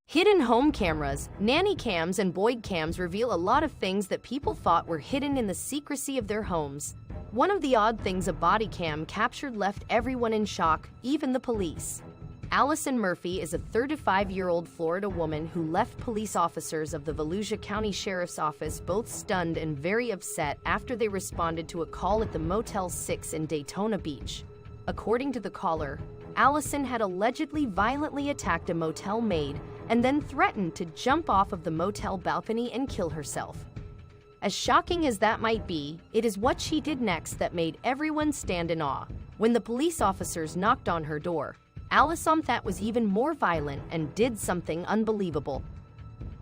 Hidden home cameras, nanny cams, and boy cams reveal a lot of things that people thought were hidden in the secrecy of their homes. One of the odd things a body cam captured left everyone in shock, even the police. Alison Murphy is a 35-year-old Florida woman who left police officers of the Volusia County Sheriff's Office both stunned and very upset after they responded to a call at the Motel 6 in Daytona Beach. According to the caller, Alison had allegedly violently attacked a motel maid and then threatened to jump off of the motel balcony and kill herself. As shocking as that might be, it is what she did next that made everyone stand in awe. When the police officers knocked on her door, Alisonthat was even more violent and did something unbelievable.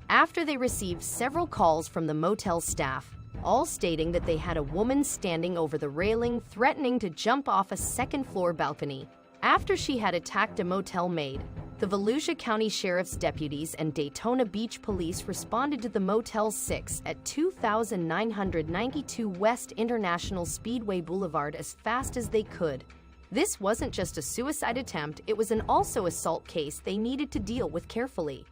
After they received several calls from the motel staff, all stating that they had a woman standing over the railing threatening to jump off a second-floor balcony. After she had attacked a motel maid, the Volusia County Sheriff's deputies and Daytona Beach police responded to the Motel 6 at 2992 West International Speedway Boulevard as fast as they could. This wasn't just a suicide attempt, it was an also assault case they needed to deal with carefully.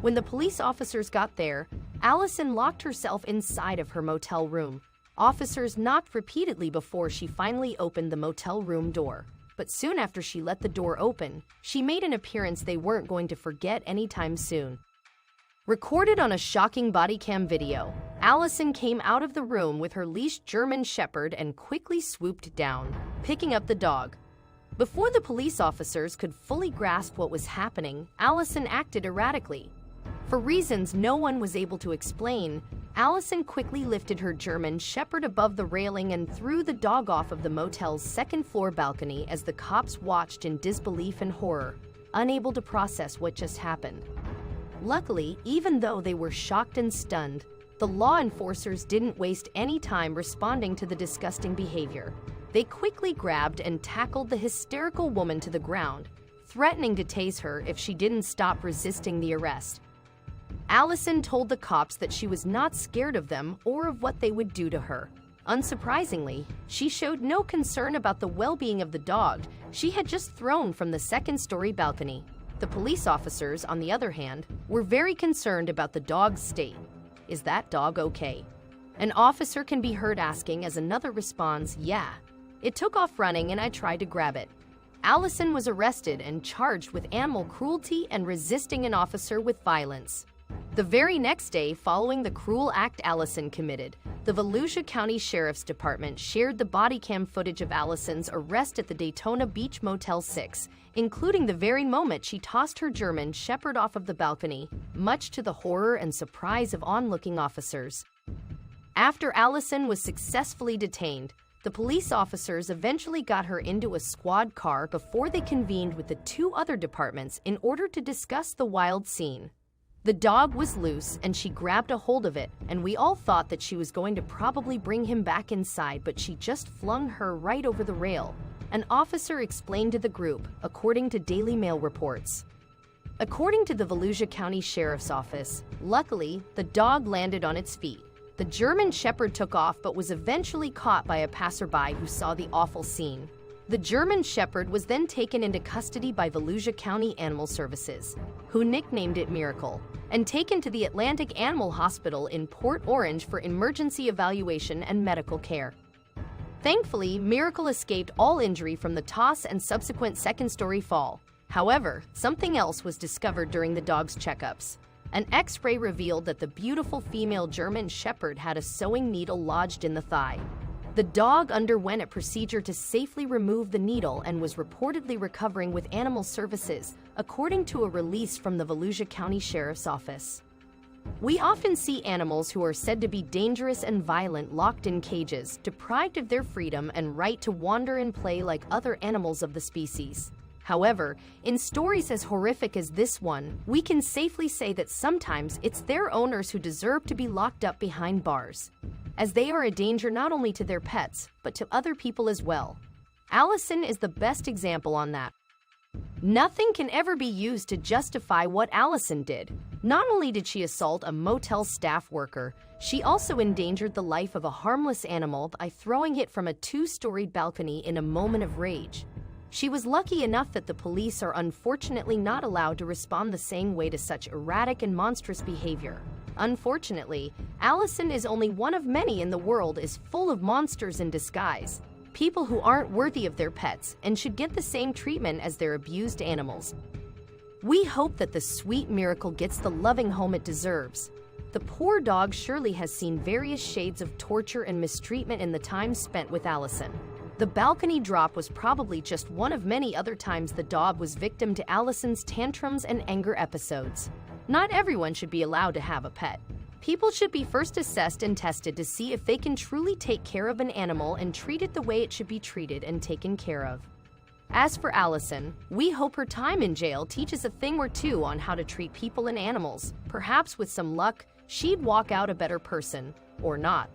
When the police officers got there, Alison locked herself inside of her motel room. Officers knocked repeatedly before she finally opened the motel room door. But soon after she let the door open, she made an appearance they weren't going to forget anytime soon. Recorded on a shocking body cam video, Alison came out of the room with her leashed German Shepherd and quickly swooped down, picking up the dog. Before the police officers could fully grasp what was happening, Alison acted erratically. For reasons no one was able to explain, Alison quickly lifted her German Shepherd above the railing and threw the dog off of the motel's second-floor balcony as the cops watched in disbelief and horror, unable to process what just happened. Luckily, even though they were shocked and stunned, the law enforcers didn't waste any time responding to the disgusting behavior. They quickly grabbed and tackled the hysterical woman to the ground, threatening to tase her if she didn't stop resisting the arrest. Alison told the cops that she was not scared of them or of what they would do to her. Unsurprisingly, she showed no concern about the well-being of the dog she had just thrown from the second-story balcony. The police officers, on the other hand, were very concerned about the dog's state. Is that dog okay? An officer can be heard asking as another responds, yeah. It took off running and I tried to grab it. Alison was arrested and charged with animal cruelty and resisting an officer with violence. The very next day, following the cruel act Alison committed, the Volusia County Sheriff's Department shared the body cam footage of Alison's arrest at the Daytona Beach Motel 6, including the very moment she tossed her German Shepherd off of the balcony, much to the horror and surprise of onlooking officers. After Alison was successfully detained, the police officers eventually got her into a squad car before they convened with the two other departments in order to discuss the wild scene. The dog was loose and she grabbed a hold of it, and we all thought that she was going to probably bring him back inside, but she just flung her right over the rail, an officer explained to the group, according to Daily Mail reports. According to the Volusia County Sheriff's Office, luckily, the dog landed on its feet. The German Shepherd took off but was eventually caught by a passerby who saw the awful scene. The German Shepherd was then taken into custody by Volusia County Animal Services, who nicknamed it Miracle, and taken to the Atlantic Animal Hospital in Port Orange for emergency evaluation and medical care. Thankfully, Miracle escaped all injury from the toss and subsequent second-story fall. However, something else was discovered during the dog's checkups. An X-ray revealed that the beautiful female German Shepherd had a sewing needle lodged in the thigh. The dog underwent a procedure to safely remove the needle and was reportedly recovering with animal services, according to a release from the Volusia County Sheriff's Office. We often see animals who are said to be dangerous and violent locked in cages, deprived of their freedom and right to wander and play like other animals of the species. However, in stories as horrific as this one, we can safely say that sometimes it's their owners who deserve to be locked up behind bars, as they are a danger not only to their pets, but to other people as well. Alison is the best example on that. Nothing can ever be used to justify what Alison did. Not only did she assault a motel staff worker, she also endangered the life of a harmless animal by throwing it from a two-storied balcony in a moment of rage. She was lucky enough that the police are unfortunately not allowed to respond the same way to such erratic and monstrous behavior. Unfortunately, Alison is only one of many in the world is full of monsters in disguise. People who aren't worthy of their pets and should get the same treatment as their abused animals. We hope that the sweet miracle gets the loving home it deserves. The poor dog surely has seen various shades of torture and mistreatment in the time spent with Alison. The balcony drop was probably just one of many other times the dog was victim to Alison's tantrums and anger episodes. Not everyone should be allowed to have a pet. People should be first assessed and tested to see if they can truly take care of an animal and treat it the way it should be treated and taken care of. As for Alison, we hope her time in jail teaches a thing or two on how to treat people and animals. Perhaps with some luck, she'd walk out a better person, or not.